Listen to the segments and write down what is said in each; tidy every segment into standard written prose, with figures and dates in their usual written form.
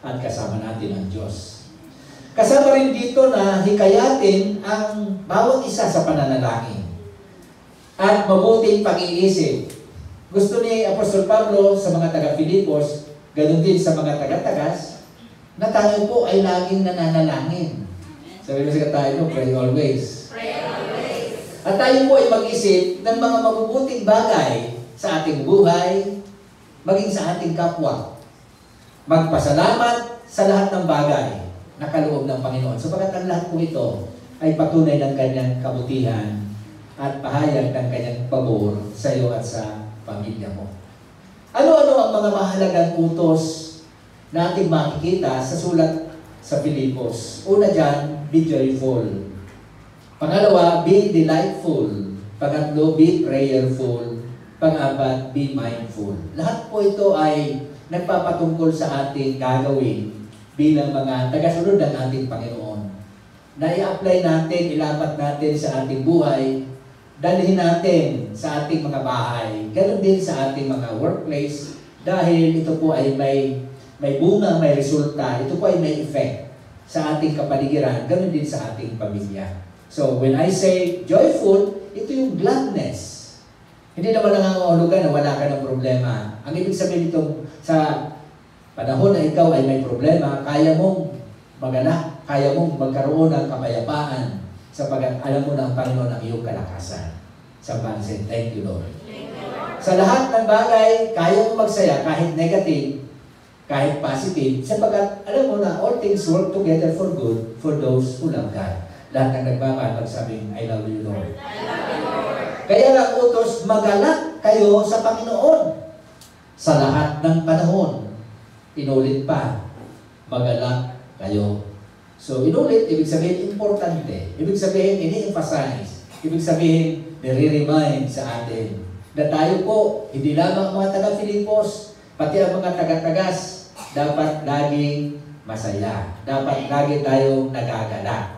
at kasama natin ang Diyos. Kasama rin dito na hikayatin ang bawat isa sa pananalangin at mabuting pag-iisip. Gusto ni Apostol Pablo sa mga taga-Filipos, ganun din sa mga taga-tagas, na tayo po ay laging nananalangin. Sabi mo sa tayo, pray always. Pray always. At tayo po ay mag-isip ng mga mabubuting bagay sa ating buhay, maging sa ating kapwa. Magpasalamat sa lahat ng bagay na kaloob ng Panginoon. Sapagat ang lahat po ito ay patunay ng kanyang kabutihan at pahayag ng kanyang pabor sa iyo at sa pamilya mo. Ano-ano ang mga mahalagang utos na ating makikita sa sulat sa Filipos? Una dyan, be joyful. Pangalawa, be delightful. Pangatlo, be prayerful. Pang-apat, be mindful. Lahat po ito ay nagpapatungkol sa ating gagawin bilang mga tagasunod ng ating Panginoon. Na i-apply natin, ilapat natin sa ating buhay, dalhin natin sa ating mga bahay, ganoon din sa ating mga workplace, dahil ito po ay may bunga, may resulta, ito po ay may effect sa ating kapaligiran, ganoon din sa ating pamilya. So, when I say joyful, ito yung gladness. Hindi naman nangangahulugan na wala ka ng problema. Ang ibig sabihin nito, sa panahon na ikaw ay may problema, kaya mong magalak, kaya mong magkaroon ng kapayapaan, sapagat alam mo na ang Panginoon ang iyong kalakasan. Sa pansin, thank you, Lord. Thank you, Lord. Sa lahat ng bagay, kaya mo magsaya kahit negative, kahit positive, sapagat alam mo na all things work together for good for those who love God. Lahat ng nagmamahal magsabing, I love you, Lord. I love you, Lord. Kaya nga utos, magalak kayo sa Panginoon sa lahat ng panahon. Inulit pa, magalak kayo. So, inulit, ibig sabihin, importante. Ibig sabihin, ini-emphasize. Ibig sabihin, nire-remind sa atin na tayo po, hindi lamang mga taga-Filipos, pati ang mga taga-tagas, dapat laging masaya. Dapat lagi tayong nagagalak.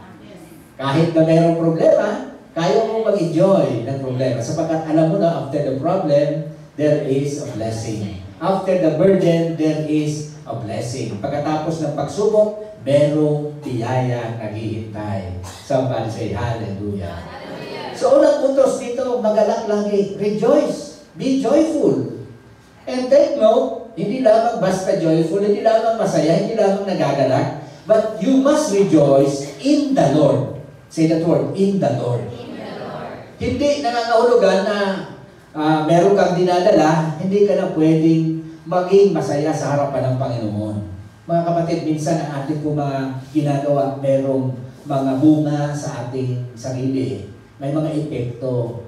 Kahit na mayroong problema, kaya mo mag-enjoy ng problema. Sapagkat alam mo na, after the problem, there is a blessing. After the burden, there is a blessing. Pagkatapos ng pagsubok, merong biyaya naghihintay. Somebody say, hallelujah. So, unang puntos dito, magalak lagi. Rejoice. Be joyful. And take note, hindi lamang basta joyful, hindi lamang masaya, hindi lamang nagagalak, but you must rejoice in the Lord. Say that word, in the Lord. In the Lord. Hindi nangangahulugan na meron kang dinadala, hindi ka na pwedeng maging masaya sa harapan ng Panginoon. Mga kapatid, minsan ang ating po mga ginagawa, merong mga bunga sa ating sarili. May mga epekto.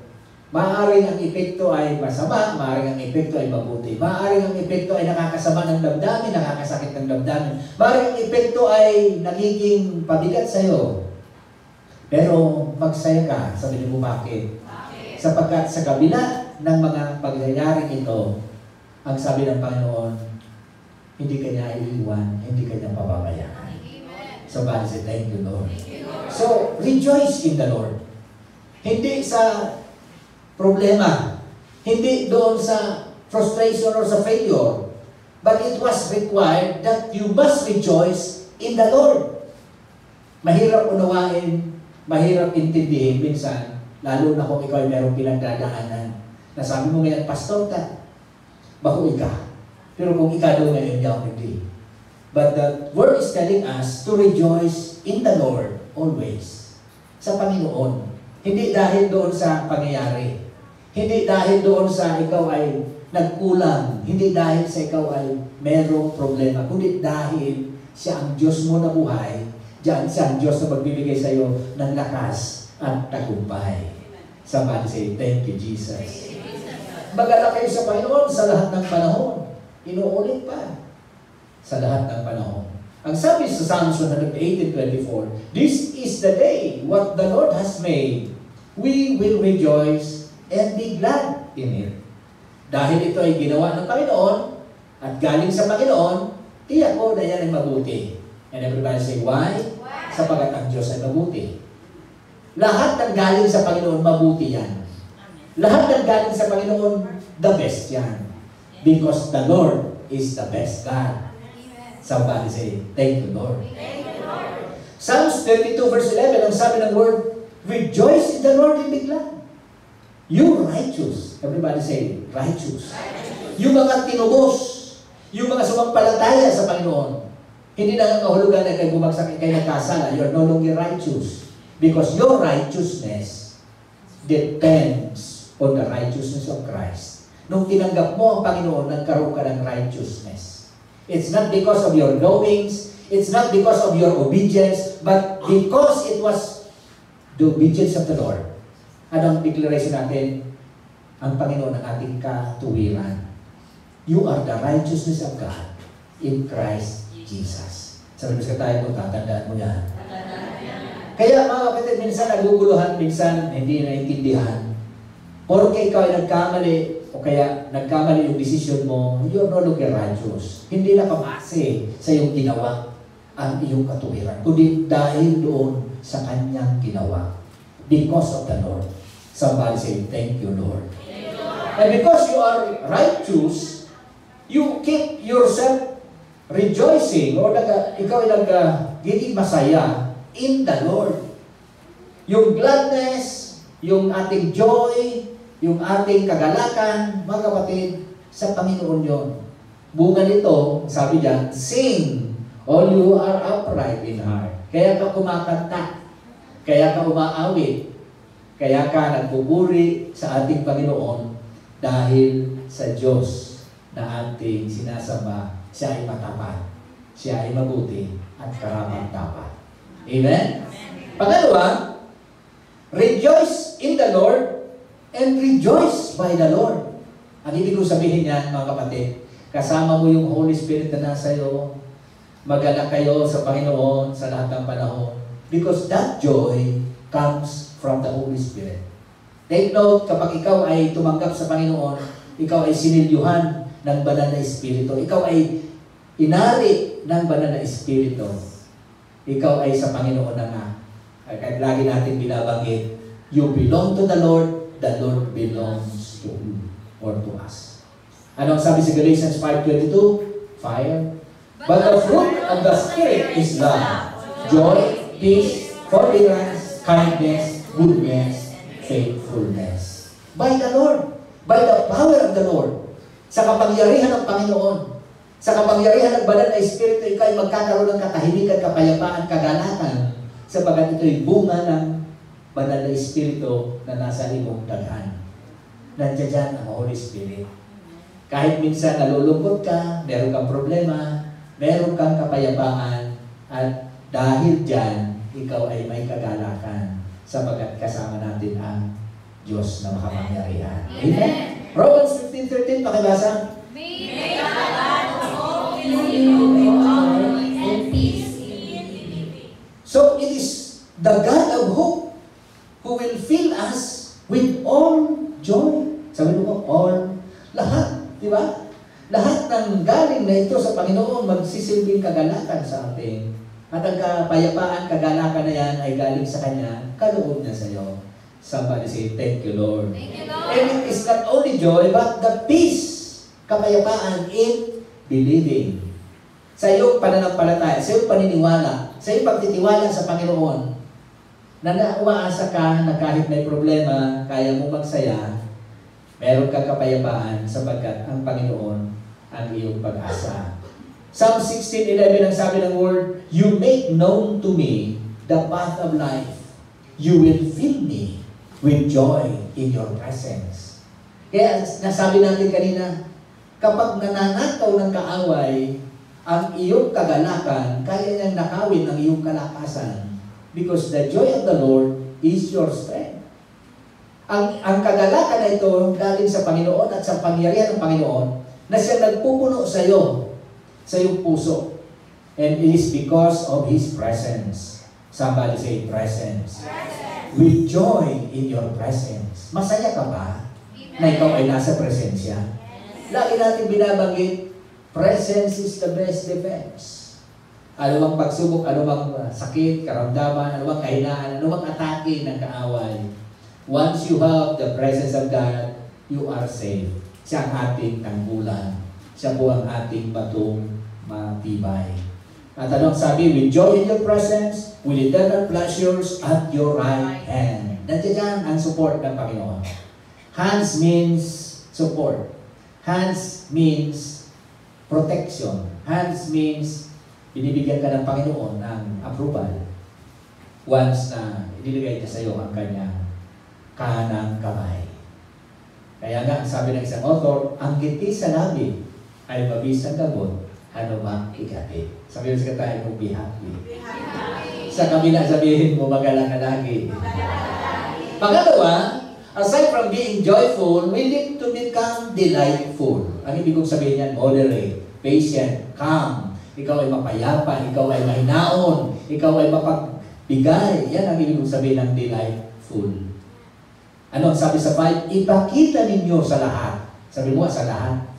Maaaring ang epekto ay masama, maaaring ang epekto ay mabuti. Maaaring ang epekto ay nakakasama ng damdamin, nakakasakit ng damdamin. Maaaring ang epekto ay nagiging pabigat sa iyo. Pero magsaya ka, sabi niyo mo bakit? Sapagkat sa kabila ng mga pagyayaring ito, ang sabi ng Panginoon, hindi ka niya iiwan, hindi ka niya pababayaan. So God said, thank you, Lord. So, rejoice in the Lord. Hindi sa problema, hindi doon sa frustration or sa failure, but it was required that you must rejoice in the Lord. Mahirap unawain, mahirap intindihin minsan, lalo na kung ikaw ay mayroong pinagdadaanan. Nasabi mo ngayon, pastor ka, bakuy ka. Pero kung ikaw daw ngayon, hindi. But the word is telling us to rejoice in the Lord always. Sa Panginoon. Hindi dahil doon sa pangyayari. Hindi dahil doon sa ikaw ay nagkulang. Hindi dahil sa ikaw ay mayroong problema. Kundi dahil siya ang Diyos mo na buhay. Diyan siya ang Diyos na magbibigay sa iyo ng lakas at tagumpay. Somebody say, thank you, Jesus. Magalak kayo sa Panginoon sa lahat ng panahon. Inuulit pa. Sa lahat ng panahon. Ang sabi sa Psalms 118:24, this is the day what the Lord has made. We will rejoice and be glad in it. Dahil ito ay ginawa ng Panginoon at galing sa Panginoon, tiyak ko na yan ay mabuti. And everybody say, why? Sapagat ang Diyos ay mabuti. Lahat ng galing sa Panginoon, mabuti yan. Lahat ng galing sa Panginoon, the best yan. Because the Lord is the best God. Somebody say, thank you, Lord. Thank you, Lord. Psalms 32 verse 11, ang sabi ng word, rejoice in the Lord and be glad. You righteous. Everybody say, righteous. Yung mga tinubos, yung mga sumampalataya sa Panginoon, hindi na kahulugan na kayo bumagsak, kayo nagkasala. You're no longer righteous. Because your righteousness depends on the righteousness of Christ. Nung tinanggap mo ang Panginoon, nagkaroon ka ng righteousness. It's not because of your knowings, it's not because of your obedience, but because it was the obedience of the Lord. Anong declaration natin? Ang Panginoon ang ating katuwiran. You are the righteousness of God in Christ Jesus. Sabi mo sa tayo kung tatandaan mo yan. Kaya mga kapatid, minsan naguguluhan, minsan hindi naintindihan. Porke ikaw ay nagkamali, o kaya nagkamali yung desisyon mo, you're no longer righteous. Hindi na kamase sa iyong ginawa ang iyong katuwiran, kundi dahil doon sa kanyang ginawa. Because of the Lord. Somebody say, thank you, Lord. Thank you, Lord. And because you are righteous, you keep yourself rejoicing, o ikaw ay nagiging masaya in the Lord. Yung gladness, yung ating joy, yung ating kagalakan, mga kapatid, sa Panginoon yon. Bunga nito, sabi diyan, sing, all you are upright in heart. Kaya ka kumakanta, kaya ka umaawit, kaya ka nagpupuri sa ating Panginoon dahil sa Diyos na ating sinasamba. Siya ay matapat, siya ay mabuti at karapat-dapat. Amen? Pangalawa, rejoice in the Lord and rejoice by the Lord. Ang ibig kong sabihin yan, mga kapatid, kasama mo yung Holy Spirit na nasa iyo, mag-alak kayo sa Panginoon sa lahat ng panahon. Because that joy comes from the Holy Spirit. Take note, kapag ikaw ay tumanggap sa Panginoon, ikaw ay sinilyuhan ng banal na Espiritu. Ikaw ay inari ng banal na Espiritu. Ikaw ay sa Panginoon na nga. Kahit lagi natin binabanggit, you belong to the Lord belongs to you or to us. Anong sabi sa Galatians 5:22? Fire. But the fruit of the Spirit is love, joy, peace, forbearance, kindness, goodness, faithfulness. By the Lord. By the power of the Lord. Sa kapangyarihan ng Panginoon. Sa kapangyarihan ng banal na Espiritu, ikaw ay magkakaroon ng katahimikan, kapayapaan, kagalakan. Sapagat ito'y bunga ng banal na Espiritu na nasa iyong daghan. Nandiyan dyan ang Holy Spirit. Kahit minsan nalulungkot ka, meron kang problema, meron kang kapayapaan, at dahil dyan, ikaw ay may kagalakan sapagat kasama natin ang Diyos na makapangyarihan. Amen? Romans 15:13, pakibasa. May the God of hope fill you with joy and peace in believing. So, it is the God of hope who will fill us with all joy. Sabi mo, all, lahat, di ba? Lahat ng galing na ito sa Panginoon magsisilbing kagalakan sa atin. At ang kapayapaan, kagalakan na yan ay galing sa Kanya, kaloob niya sa iyo. Somebody say, thank you, Lord. Thank you, Lord. And it is not only joy, but the peace, kapayapaan in believing. Sa iyong pananampalataya, sa iyong paniniwala, sa iyong pagtitiwala sa Panginoon, na umaasa ka na kahit may problema, kaya mo magsaya, meron kang kapayapaan sapagkat ang Panginoon ang iyong pag-asa. Psalm 16:11 ang sabi ng word, you make known to me the path of life. You will fill me with joy in your presence. Kaya nasabi natin kanina, kapag nananakaw ng kaaway ang iyong kagalakan, kaya niyang nakawin ang iyong kalakasan. Because the joy of the Lord is your strength. Ang kagalakan na ito galing sa Panginoon at sa pangyarihan ng Panginoon na siya nagpupuno sa iyo, sa iyong puso. And it is because of His presence. Somebody say presence. With joy in your presence. Masaya ka ba na ikaw ay nasa presensya? Lagi natin binabanggit, presence is the best defense. Anumang pagsubok, anumang sakit, karamdaman, anumang kahinaan, anumang atake ng kaaway. Once you have the presence of God, you are safe. Siya ang ating tanggulan. Siya po ang ating batong matibay. At anong sabi? With joy in your presence, with eternal pleasures at your right hand. Nandiyan ang support ng Panginoon. Hands means support. Hands means protection. Hands means binibigyan ka ng Panginoon ng approval once na iniligay niya sa iyo ang kanyang kanang kamay. Kaya nga, sabi ng isang author, ang ngiti sa labi ay mabisang gamot, ano mang ikati. Sabi mo sa katahin mo, be happy. Sa kabila, sabihin mo, magalang ka lagi. Pangalawa, aside from being joyful, we need to become delightful. Ang ibig kong sabihin yan, moderate, patient, calm. Ikaw ay mapayapa, ikaw ay mahinaon, ikaw ay mapagbigay. Yan ang ibig kong sabihin ng delightful. Ano ang sabi sa 5? Ipakita ninyo sa lahat. Sabi mo, sa lahat?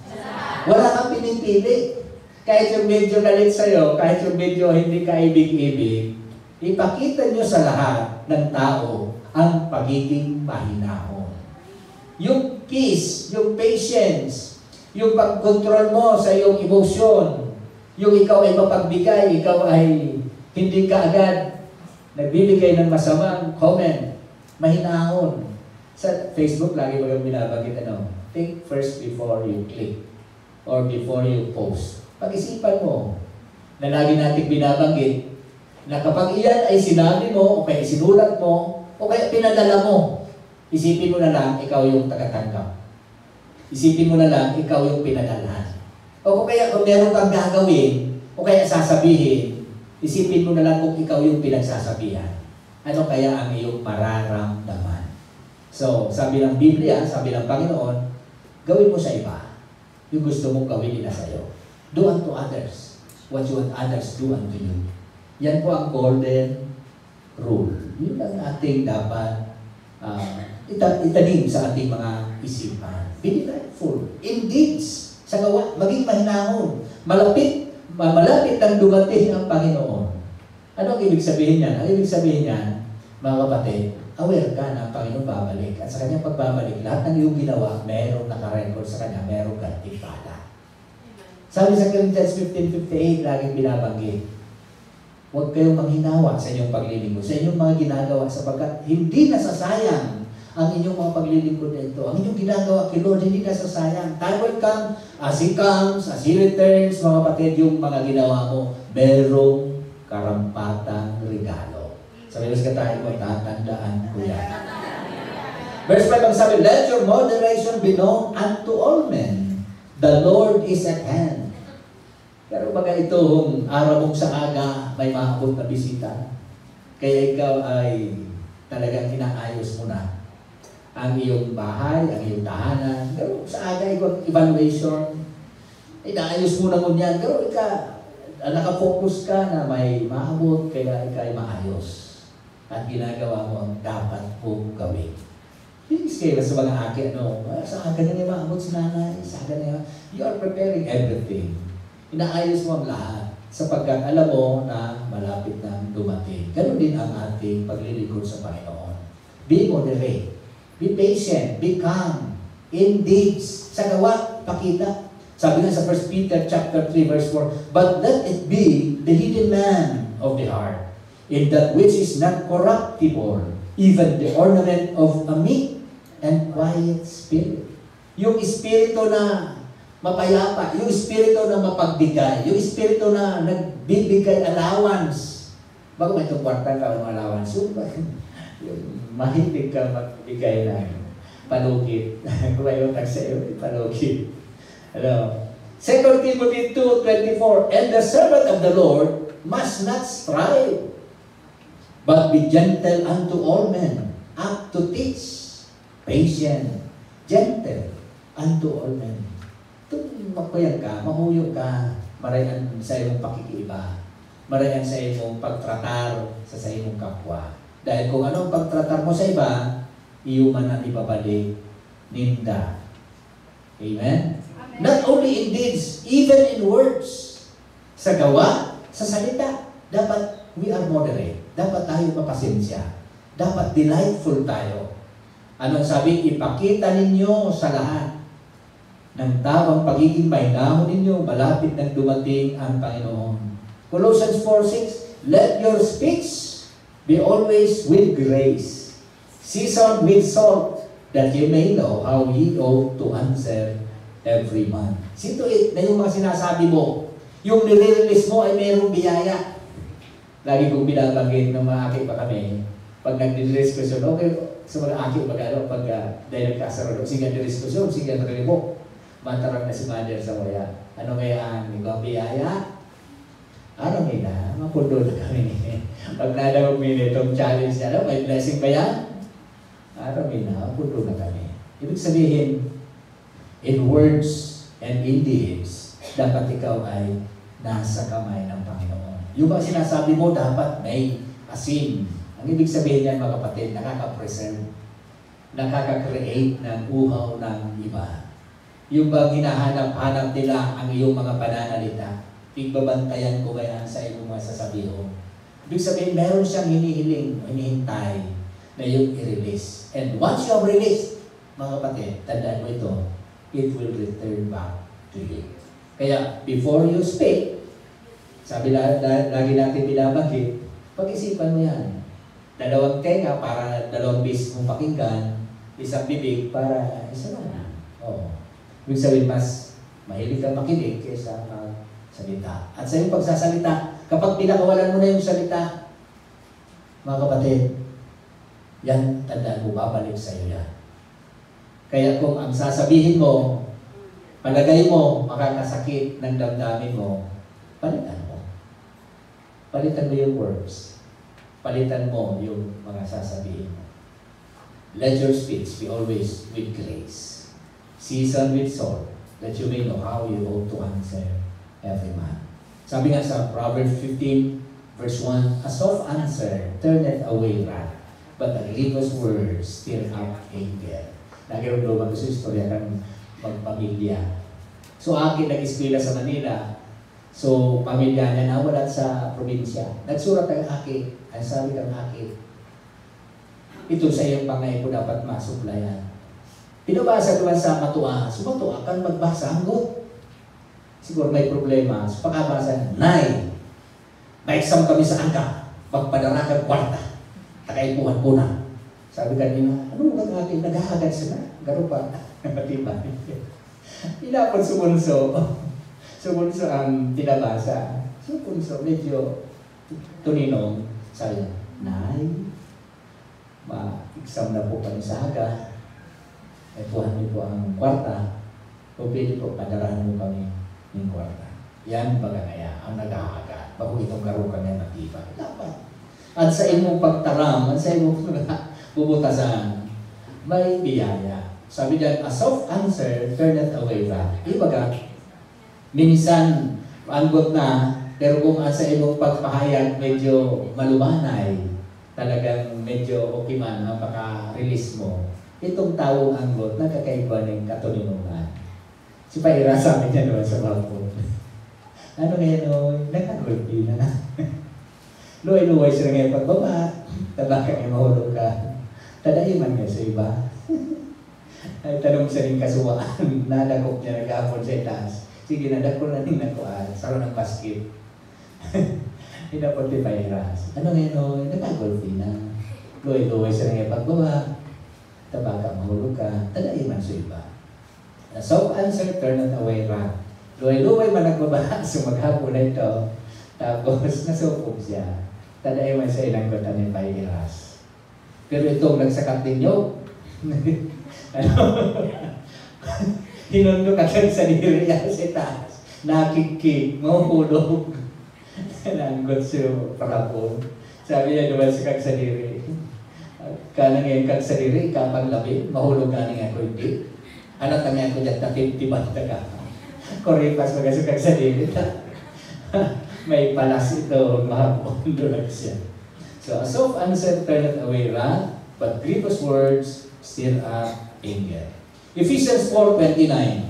Wala kang pinipili. Kahit yung medyo galit sa'yo, kahit yung medyo hindi ka ibig-ibig, ipakita nyo sa lahat ng tao ang pagiging mahinahon. Yung peace, yung patience, yung pag-control mo sa iyong emosyon, yung ikaw ay mapagbigay, ikaw ay hindi ka agad nagbibigay ng masamang comment, mahinahon. Sa Facebook, lagi mo yung binabagit, think first before you click or before you post. Pag-isipan mo na lagi natin binabanggit na kapag iyan ay sinabi mo o kaya sinulat mo o kaya pinadala mo, isipin mo na lang ikaw yung tagatanggap. Isipin mo na lang ikaw yung pinadala. O kung meron kang gagawin o kaya sasabihin, isipin mo na lang kung ikaw yung pinagsasabihan. Ano kaya ang iyong mararamdaman? So, sabi ng Biblia, sabi ng Panginoon, gawin mo sa iba yung gusto mong gawin nila sa iyo. Do unto others what you want others do unto you. Yan po ang golden rule. Yun ang ating dapat itanim sa ating mga isipan. Be delightful in deeds, sa gawa, maging mahinahon. Malapit ang dumating ang Panginoon. Ano ang ibig sabihin niyan? Ang ibig sabihin niyan, mga kapatid, aware ka na ang Panginoon babalik. At sa kanyang pagbabalik, lahat ng iyong ginawa, mayroong nakarecord sa kanya, mayroong gantimpala. Sabi sa Corinthians 15:58, laging binabanggit, huwag kayong manghinawa sa inyong paglilingkod, sa inyong mga ginagawa, sapagkat hindi nasasayang ang inyong mga paglilingkod na ito. Ang inyong ginagawa kay Lord, hindi nasasayang. Time will come, as He comes, as He returns, mga kapatid, yung mga ginawa mo, merong karampatang regalo. Sabi mo sa katahin mo, tatandaan ko yan. Verse 5 ang sabi, let your moderation be known unto all men. The Lord is at hand. Pero baga itong araw mong sa aga, may maabot na bisita. Kaya ikaw ay talagang inaayos mo na ang iyong bahay, ang iyong tahanan. Pero sa aga, evaluation, inaayos mo na mo yan. Pero nakafocus ka na may maabot, kaya ikaw ay maayos. At ginagawa mo ang dapat mong gawin. Please kayo sa mga akin, sa aga na niya maabot si nanay, sa aga na niya, you are preparing everything. Inaayos mo ang lahat sapagkat alam mo na malapit na dumating. Ganun din ang ating paglilingkod sa Panginoon. Be moderate, be patient, be calm, in deeds, sa gawa, pakita. Sabi nga sa 1 Peter chapter 3 verse 4, but let it be the hidden man of the heart, in that which is not corruptible, even the ornament of a meek and quiet spirit. Yung espiritu na mapayapa, yung espiritu na mapagbigay, yung espiritu na nagbibigay allowance. Bago may itong kwarta ka ng allowance, yung mahilig ka magbigay ng palugit. Kung mayroon ka sa iyo, palugit. 2 Timothy 2:24, and the servant of the Lord must not strive, but be gentle unto all men, apt to teach, patient, gentle unto all men. Kung makuyag ka, mahuyog ka, marayan sa iyong pakikiiba, marayan sa iyong pagtratar sa iyong kapwa. Dahil kung anong pagtratar mo sa iba, iyuman ang ibabalik, ninda. Amen? Not only in deeds, even in words. Sa gawa, sa salita, dapat we are moderate. Dapat tayo mapasensya. Dapat delightful tayo. Anong sabi? Ipakita ninyo sa lahat ng tamang pagiging mahinahon ninyo, malapit nang dumating ang Panginoon. Colossians 4:6, let your speech be always with grace, seasoned with salt, that you may know how ye ought to answer every man. Sito na yung mga sinasabi mo, yung nire-release mo ay mayroong biyaya. Lagi kong binabanggit ng mga aki pa kami, pag nagdi-diskusyon, okay, sa mga aki pag dahil nagkasarado, sige diskusyon, sige narinig mantarang na si manager sa waya. Ano ngayon? Ikaw ang biyaya? Ano ngayon na? Mapundo na kami. Pag nadawag mo itong challenge niya, may blessing ba yan? Ano ngayon na? Mapundo na kami. Ibig sabihin, in words and in deeds, dapat ikaw ay nasa kamay ng Panginoon. Yung ba sinasabi mo, dapat may asin. Ang ibig sabihin niyan, mga kapatid, nakaka-preserve, nakaka-create ng uhaw ng iba. Yung ba hinahanap-hanap nila ang iyong mga pananalita, tigbabantayan ko ba yan sa iyong mga sasabihin? Ibig sabihin, meron siyang hinihiling, hinihintay na yung i-release. And once you have released, mga kapatid, tandaan mo ito, it will return back to you. Kaya, before you speak, sabi lagi natin binabanggit, pag-isipan mo yan. Dalawang tenga para dalawang bis mong pakinggan, isang bibig para isa lang. Oo. Ibig sabihin, mas mahilig ka makinig kaysa salita. At sa iyong pagsasalita, kapag pinakawalan mo na yung salita, mga kapatid, yan, tandaan mo, babalik sa iyo yan. Kaya kung ang sasabihin mo, palagay mo, makakasakit ng damdamin mo, palitan mo. Palitan mo yung words. Palitan mo yung mga sasabihin mo. Let your speech be always with grace, seasoned with salt, that you may know how you ought to answer every man. Sabi nga sa Proverbs 15, verse 1, a soft answer turneth away wrath, but a grievous word stir up anger. Nagkaroon doon mag-gusto istorya ng magpamilya. So, akin nag-eskwela sa Manila. So, pamilya niya nawalan sa probinsya. Nagsurat ang aki. Ang sabi ng aki, ito sa iyong pangay ko dapat masuplayan. Pinabasa naman sa matua. So, matua kan magbasa hanggot. Siguro may problema. So, pagkabasa, Nay, ma-exam kami sa angka. Magpadara kang kwarta. Takaipuhan po na. Sabi kanina, ano ba ang aking naghahagad sila? Garo pa. Napatibay. Inapon sumunso. Sumunso ang tinabasa. Sumunso, medyo tuninong. Sabi, Nay, ma-exam na po kami sa aga. Ay puhan niyo po ang kwarta. O pwede po, padarahan mo kami ng kwarta. Yan baga kaya ang naghahagad. Bago itong garo kami matibay. Dapat. At sa imong pagtaram, at sa imong bubutasan, may biyaya. Sabi diyan, a soft answer turneth away wrath. Ibaga, minsan, anggot na, pero kung sa imong pagpahayag medyo malumanay, talagang medyo okay man, mapaka-release mo, itong taong anggot, nagkakaiba ng katuninungan. Si Paira sabi niya naman sa balkon, ano ngayon, nagkagulpi na. Luay-luay sila ngayon pagbaba, tabaka ngayon mahulog ka. Tadaiman nga sa iba. Ay tanong sa rin kasuwaan, nadakop niya nag-aapon sa itaas. Sige, nadakop na rin nakuhaan, saro ng basket. Hinapot ni Pairas. Ano ngayon, nagkagulpi na. Luay-luay sila ngayon pagbaba, tabaka mahulog ka, tadaiman sa iba. So, answer, turn it away wrath. Luay-luay man nagbaba, so maghapon na ito. Tapos, nasupog siya. Tadai man sa ilang kota ni Pairas. Pero itong nagsakat ninyo, ano, hinundo ka lang sa niriya sa taas. Nakikik, mahulog. Nanggot siya parapon. Sabi niya naman sa kagsadiri. Kanang ngayon kagsadiri, kapag labi, mahulog ka nga ako hindi. Anak kami ako dyan, natitibanta ka. Koripas magasukag sa dili. May palas ito, mahapon doon siya. So, a soft answer turneth away wrath, but grievous words stir up anger. Ephesians 4:29.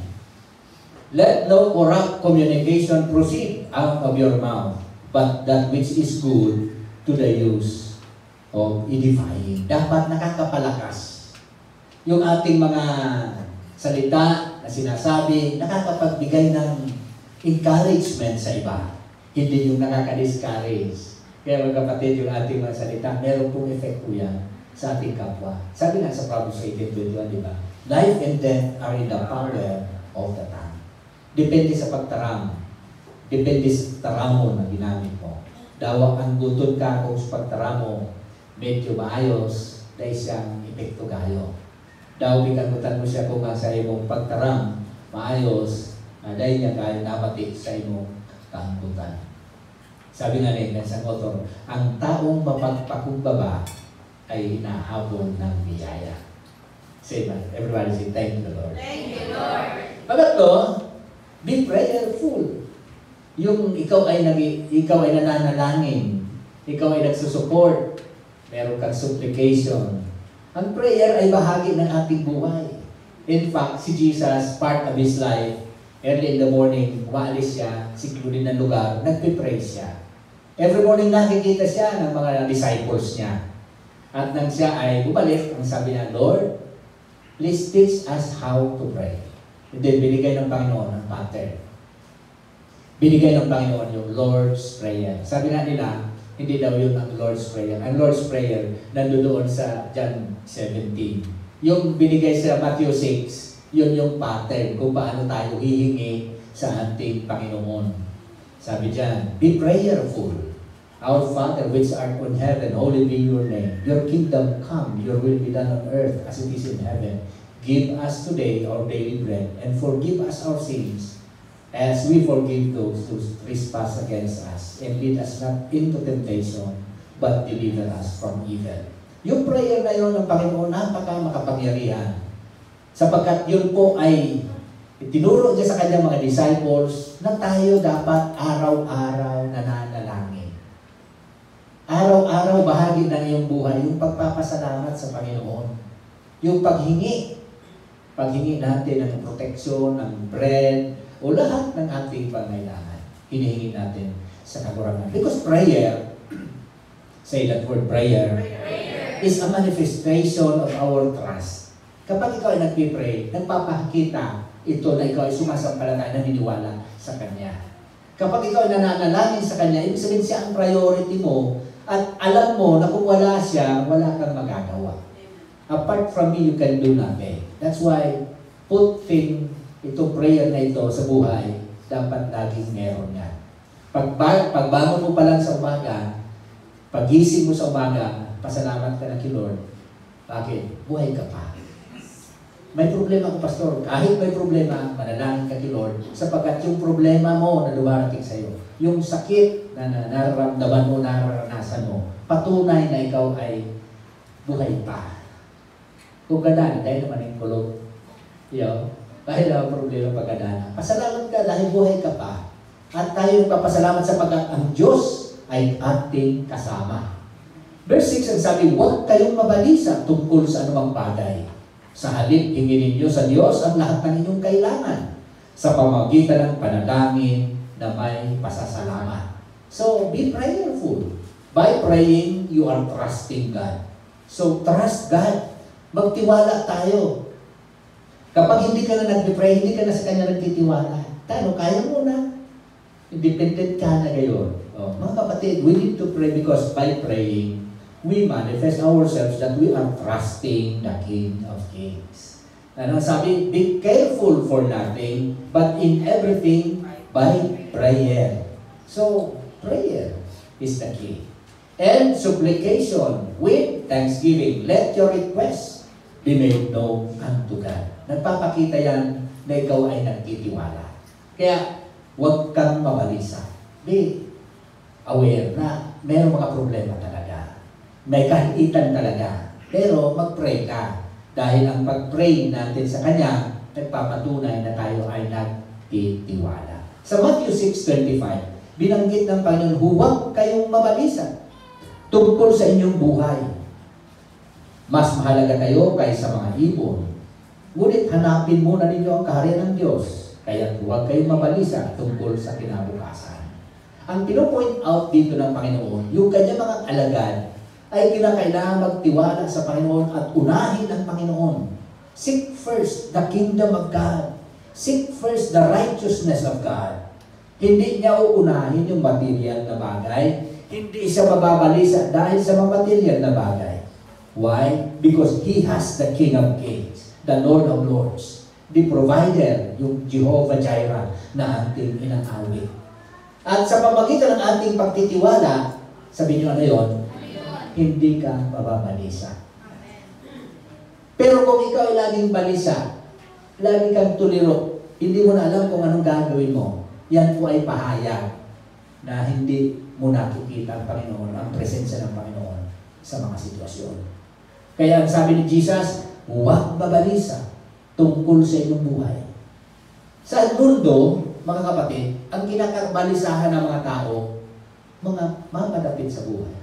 Let no corrupt communication proceed out of your mouth, but that which is good to the use of edifying. Dapat nakakapalakas yung ating mga salita, na sinasabi, nakakapagbigay ng encouragement sa iba. Hindi yung nakaka-discourage. Kaya mga kapatid, yung ating mga salita, meron pong effect po yan sa ating kapwa. Sabi nga sa Proverbs 18:21, di ba? Life and death are in the power of the tongue. Depende sa pagtaram. Depende sa taramo na ginamit mo. Dawa ang gutod ka kung sa pagtaramo, medyo maayos, dahil siyang epekto gayo. Daw bikagutan mo siya kung sa imong pagtaram, maayos, dahil niya kaya namati sa imong kaangkutan. Sabi nga ng isang author, ang taong mapagpakumbaba ay hinahabol ng biyaya. Say man, everybody say, thank you, Lord. Thank you, Lord. Pagkatlo, be prayerful. Yung ikaw ay nananalangin, ikaw ay nagsusupport, meron kang supplication. Ang prayer ay bahagi ng ating buhay. In fact, si Jesus, part of His life, early in the morning, umaalis siya, secluded ng lugar, nagpipray siya. Every morning nakikita siya ng mga disciples niya. At nang siya ay bumalik, ang sabi niya, Lord, please teach us how to pray. And then binigay ng Panginoon ang pattern. Binigay ng Panginoon yung Lord's Prayer. Sabi nga nila, hindi daw yun ang Lord's Prayer. Ang Lord's Prayer nandoon sa John 17. Yung binigay sa Matthew 6, yun yung pattern kung paano tayo hihingi sa ating Panginoon. Sabi dyan, be prayerful. Our Father which art in heaven, holy be your name. Your kingdom come, your will be done on earth as it is in heaven. Give us today our daily bread and forgive us our sins as we forgive those who trespass against us. And lead us not into temptation, but deliver us from evil. Yung prayer na yun ng Panginoon, makapangyarihan. Sapagkat yun po ay itinuro niya sa kanyang mga disciples na tayo dapat araw-araw nananalangin. Araw-araw bahagi ng iyong buhay, yung pagpapasalamat sa Panginoon. Yung paghingi natin ng proteksyon, ng bread, o lahat ng ating pangailangan, hinihingi natin sa kagurangan. Because prayer, say that word prayer, is a manifestation of our trust. Kapag ikaw ay nagpipray, nagpapakita ito na ikaw ay sumasampalataya, naniniwala sa Kanya. Kapag ikaw ay nananalangin sa Kanya, ibig sabihin siya ang priority mo at alam mo na kung wala siya, wala kang magagawa. Apart from me, you can do nothing. That's why itong prayer na ito sa buhay, dapat laging meron yan. Pagbangon mo pa lang sa umaga, pagising mo sa umaga, pasalamat ka na kay Lord. Bakit? Buhay ka pa. May problema ko, Pastor. Kahit may problema, manalangin ka kay Lord sapagkat yung problema mo na dumarating sa iyo, yung sakit na nararamdaman mo, nararanasan mo, patunay na ikaw ay buhay pa. Kung ganda, dahil naman yung kulog. Dahil na problema pagkadana. Pasalamat ka dahil buhay ka pa. At tayo nagpapasalamat sapagkat ang Diyos ay ating kasama. Verse 6 ang sabi, huwag kayong mabalisa tungkol sa anumang bagay. Sa halip, hingin ninyo sa Diyos ang lahat ng inyong kailangan sa pamamagitan ng panalangin na may pasasalamat. So, be prayerful. By praying, you are trusting God. So, trust God. Magtiwala tayo. Kapag hindi ka na nag-pray, hindi ka na sa Kanya nagtitiwala. Tayo, kaya mo na. Independent ka na ngayon. Mga kapatid, we need to pray because by praying, we manifest ourselves that we are trusting the King of Kings. Ano sabi? Be careful for nothing, but in everything by prayer. So, prayer is the key. And supplication with thanksgiving. Let your requests be made known unto God. Nagpapakita yan na ikaw ay nagtitiwala. Kaya, huwag kang mabalisa. Be aware na mayroong mga problema talaga. May kahitan talaga. Pero mag-pray ka. Dahil ang pag-pray natin sa Kanya, nagpapatunay na tayo ay nagtitiwala. Sa Matthew 6:25, binanggit ng Panginoon, huwag kayong mabalisa tungkol sa inyong buhay. Mas mahalaga kayo kaysa mga ibon. Ngunit hanapin muna ninyo ang kaharian ng Diyos. Kaya huwag kayong mabalisa tungkol sa kinabukasan. Ang pino-point out dito ng Panginoon, yung kanyang mga alagad ay kinakailangan magtiwala sa Panginoon at unahin ang Panginoon. Seek first the kingdom of God Seek first the righteousness of God. Hindi niya uunahin yung material na bagay. Hindi siya mababalisa dahil sa mga material na bagay. Why? Because He has the King of Kings, the Lord of Lords, the provider, yung Jehovah Jireh na ating inaawit. At sa pamagitan ng ating pagtitiwala, sabihin nyo ano yun? Hindi ka mababalisa. Pero kung ikaw ay laging balisa, lagi kang tuliro, hindi mo na alam kung anong gagawin mo, yan po ay pahayag na hindi mo nakikita ang Panginoon, ang presensya ng Panginoon sa mga sitwasyon. Kaya ang sabi ni Jesus, huwag mabalisa tungkol sa inyong buhay. Sa mundo, mga kapatid, ang kinakabalisahan ng mga tao, mga mamadapit sa buhay.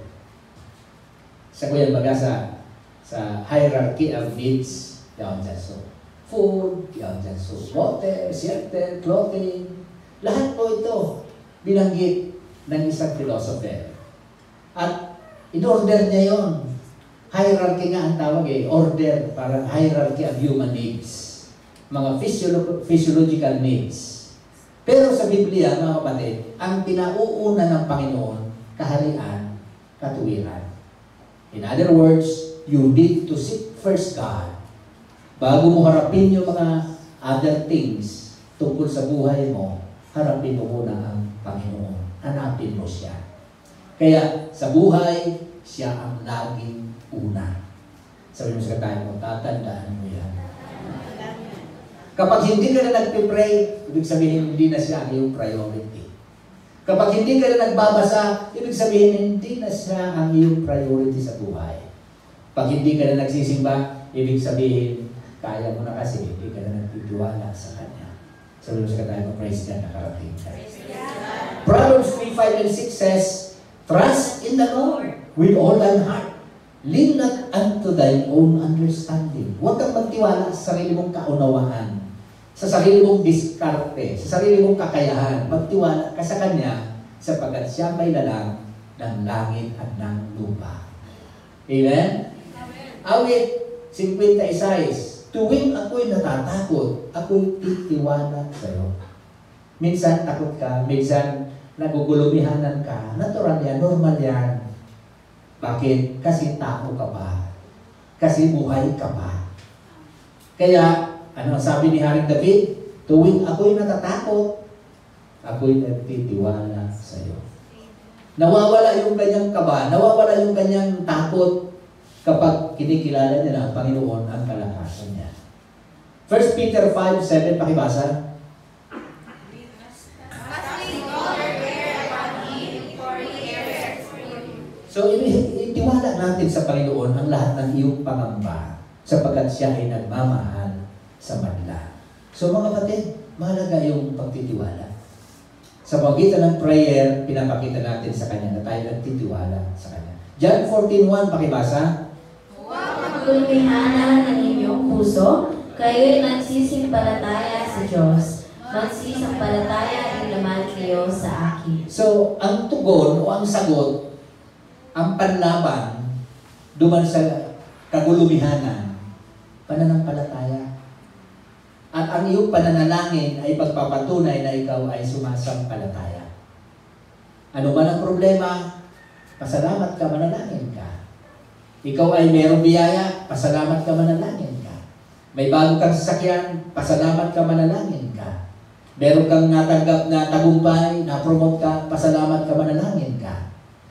Sa kuya baga sa hierarchy of needs, yaon dyan so food, yaon dyan so water, shelter, clothing, lahat po ito binanggit ng isang philosopher. At in-order niya yon. Hierarchy nga ang tawag order, para hierarchy of human needs. Mga physiological needs. Pero sa Biblia, mga kapatid, ang pinauuna ng Panginoon, kaharian, katuwiran. In other words, you need to seek first God. Bago mo harapin yung mga other things tungkol sa buhay mo, harapin mo muna ang Panginoon. Hanapin mo siya. Kaya sa buhay, siya ang laging una. Sabi mo sa tayo mo, tatandaan mo yan. Kapag hindi ka na nagpipray, ibig sabihin hindi na siya ang iyong priority. Kapag hindi ka na nagbabasa, ibig sabihin hindi na siya ang iyong priority sa buhay. Pag hindi ka na nagsisimba, ibig sabihin, kaya mo na kasi, hindi ka na nagtitiwala sa Kanya. Sabi mo sa tayo mo, praise God, nakarating ka. Proverbs 3:5 and 6 says, trust in the Lord with all thine heart. Lean not unto thine own understanding. Huwag kang magtiwala sa sarili mong kaunawaan, sa sarili mong diskarte, sa sarili mong kakayahan. Magtiwala ka sa Kanya sapagkat siya may lalang ng langit at ng lupa. Amen? Awit 56, tuwing ako'y natatakot, ako'y titiwala sa'yo. Minsan takot ka, minsan nagugulumihanan ka. Natural yan, normal yan. Bakit? Kasi tao ka pa. Kasi buhay ka pa. Kaya, ano ang sabi ni Haring David? Tuwing ako'y natatakot, ako'y nagtitiwala sa iyo. Nawawala yung kanyang kaba, nawawala yung kanyang takot kapag kinikilala niya na ang Panginoon ang kalakasan niya. 1 Peter 5:7, pakibasa. So, itiwala natin sa Panginoon ang lahat ng iyong pangamba sapagkat siya ay nagmamahal sa madla. So, mga kapatid, mahalaga yung pagtitiwala. Sa pagitan ng prayer, pinapakita natin sa Kanya na tayo nagtitiwala sa Kanya. John 14:1, pakibasa. Huwag magulumihanan ng inyong puso, kayo'y nagsisimpalataya sa Diyos. Magsisampalataya din naman kayo sa akin. So, ang tugon o ang sagot, ang panlaban, duman sa kagulumihanan, pananampalataya. At ang iyong pananalangin ay pagpapatunay na ikaw ay sumasampalataya. Ano man ang problema, pasalamat ka, manalangin ka. Ikaw ay mayroong biyaya, pasalamat ka, manalangin ka. May bago kang sasakyan, pasalamat ka, manalangin ka. Meron kang natanggap na tagumpay, na-promote ka, pasalamat ka, manalangin ka.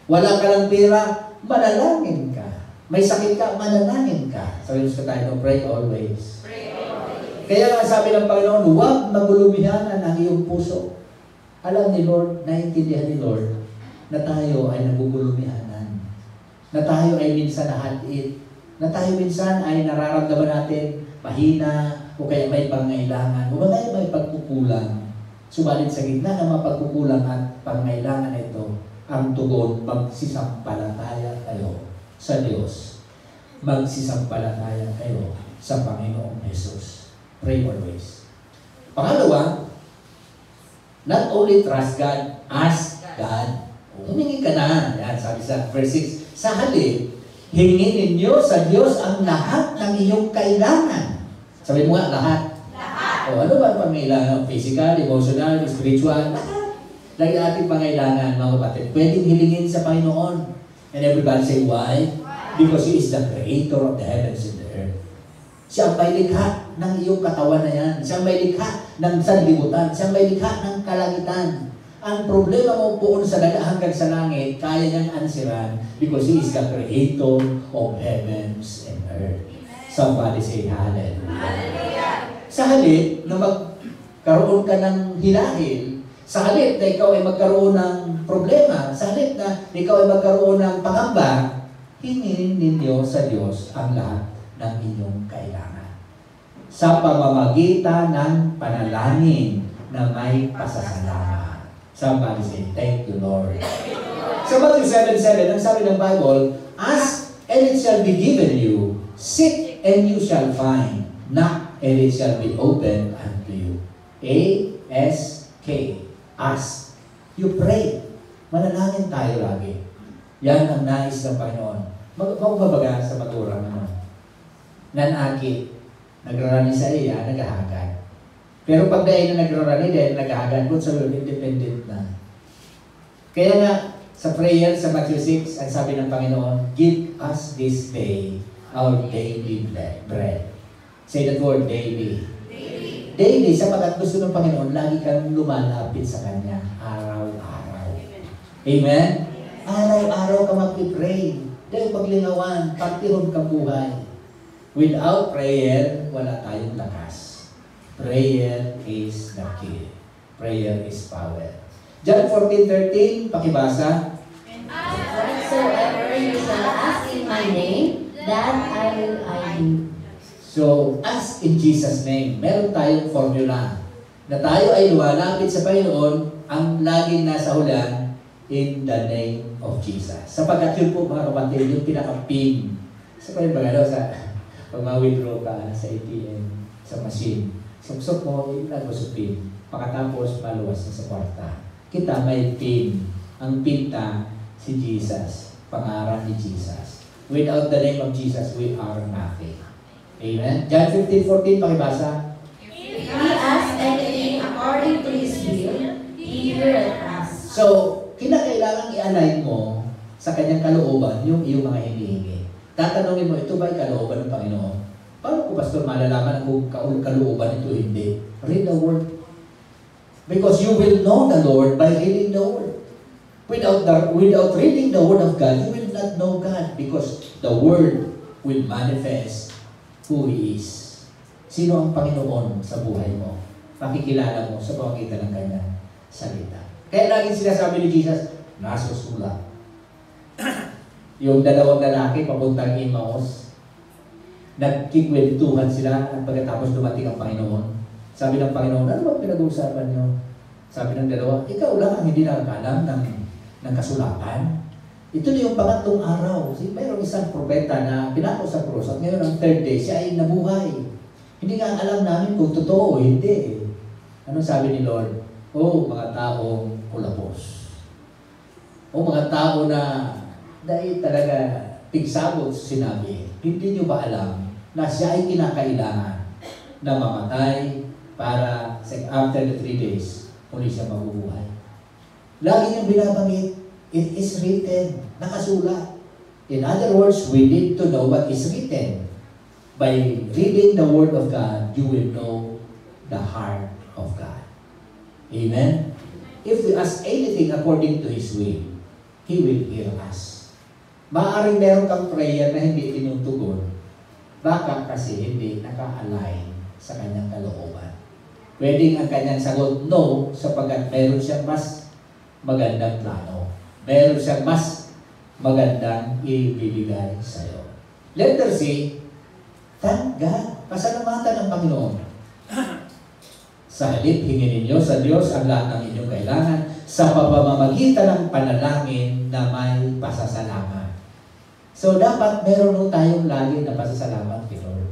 Wala ka lang pera, manalangin ka. May sakit ka, manalangin ka. Sabi mo sa tayo, pray always. Pray always. Kaya nga sabi ng Panginoon, huwag magulumihanan ang iyong puso. Alam ni Lord, naiintindihan ni Lord, na tayo ay nagugulumihanan. Na tayo ay minsan nahal-it. Na tayo minsan ay nararamdaman natin mahina, o kaya may pangailangan, o kaya may pagkukulang. Subalit sa gitna ng mga pagkukulang at pangailangan na ito, ang tugon, magsisampalataya kayo sa Diyos. Magsisampalataya kayo sa Panginoong Jesus. Pray always. Pangalawa, not only trust God, ask God. Humingi ka na. Yan, sabi sa verse 6. Sa halip, hingin ninyo sa Diyos ang lahat ng iyong kailangan. Sabi mo nga, lahat. O ano ba ang pangailangan? Physical, emotional, spiritual, lahat. Lagi ating pangailangan, mga kapatid. Pwedeng hilingin sa Panginoon. And everybody say, why? Because He is the creator of the heavens and the earth. Siya ang may likha ng iyong katawan na yan. Siya ang may likha ng sanlibutan. Siya ang may likha ng kalangitan. Ang problema mo poon sa daga hanggang sa langit, kaya niyang ansiran because He is the creator of heavens and earth. Somebody say hallelujah. Sa halip na magkaroon ka ng hinahil, sa halip na ikaw ay magkaroon ng problema, sa halip na ikaw ay magkaroon ng pangamba, hingin ninyo sa Diyos ang lahat ng inyong kailangan. Sa pamamagitan ng panalangin na may pasasalamat. Somebody say, thank you, Lord. Sa Matthew 7:7, ang sabi ng Bible, ask and it shall be given you. Seek and you shall find. Knock and it shall be opened unto you. A-S-K. Ask. You pray. Manalangin tayo lagi. Yan ang nais ng Panginoon. Magbabaga sa maturang nanaki. Nagrarani sa iya, naghahagad. Pero pag dahil na nagrarani, dahil naghahagad, kung sabi, independent na. Kaya nga, sa prayer sa Matthew 6, ang sabi ng Panginoon, give us this day our daily bread. Say that word, daily. Daily, sapagkat gusto ng Panginoon, lagi kang lumalapit sa Kanya, araw-araw. Amen? Araw-araw ka mag-pray. Dahil paglingawan, partihon ka buhay. Without prayer, wala tayong lakas. Prayer is the key. Prayer is power. John 14:13, pakibasa. Whatsoever you shall ask in my name, that I will do. So, ask in Jesus' name. Meron tayong formula na tayo ay lumalapit sa Panginoon, ang laging nasa hulan, in the name of Jesus. Sapagkat yun po, mga kapatid, yung pinaka-pin. Sa pag-ibagalo, pag ma-withdraw ka sa ATM, sa machine, suksok mo, ilagay sa pin. Pagkatapos, maluwas na sa kwarta. Kita may pin. Ang pinta, si Jesus. Pangaran ni Jesus. Without the name of Jesus, we are nothing. Amen? John 15:14, pakibasa. If we ask anything according to His will, He heareth us. So, kinakailangan i-align mo sa Kanyang kalooban yung iyong mga hinihingi. Tatanungin mo, ito ba ay kalooban ng Panginoon? Paano ko, Pastor, malalaman kung kalooban ito hindi? Read the Word. Because you will know the Lord by reading the Word. Without reading the Word of God, you will not know God because the Word will manifest who He is. Sino ang Panginoon sa buhay mo? Makikilala mo sa pamagitan ng Kanyang salita. Kaya laging sinasabi ni Jesus, nasa sulat. Yung dalawang lalaki papuntang Emmaus, nagkikwentuhan sila at pagkatapos dumating ang Panginoon. Sabi ng Panginoon, ano ba pinag-uusapan nyo? Sabi ng dalawa, ikaw lang ang hindi nakakalam ng kasulatan. Ito na yung pangatlong araw. Mayroong isang propeta na pinako sa krus at ngayon ang third day, siya ay nabuhay. Hindi nga alam namin kung totoo o hindi. Ano sabi ni Lord? O mga taong kulapos. O mga tao na dahil talaga tigsabot sinabi, hindi nyo ba alam na siya ay kinakailangan na mamatay para after the 3 days, muli siya mabubuhay. Lagi niyang binabanggit, it is written, nakasulat. In other words, we need to know what is written. By reading the Word of God, you will know the heart of God. Amen? If we ask anything according to His will, He will hear us. Maaaring meron kang prayer na hindi tinutugon, baka kasi hindi naka-align sa kanyang kalooban. Pwedeng ang kanyang sagot, no, sapagkat meron siyang mas magandang plano. Meron siyang mas magandang ibibigay sa iyo. Letter C, thank God. Pasalamatan ng Panginoon. Sa halip, hingin ninyo sa Diyos ang lahat ng inyong kailangan sa pamamagitan ng panalangin na may pasasalamat. So, dapat meron tayong lagi na pasasalamat kay Lord.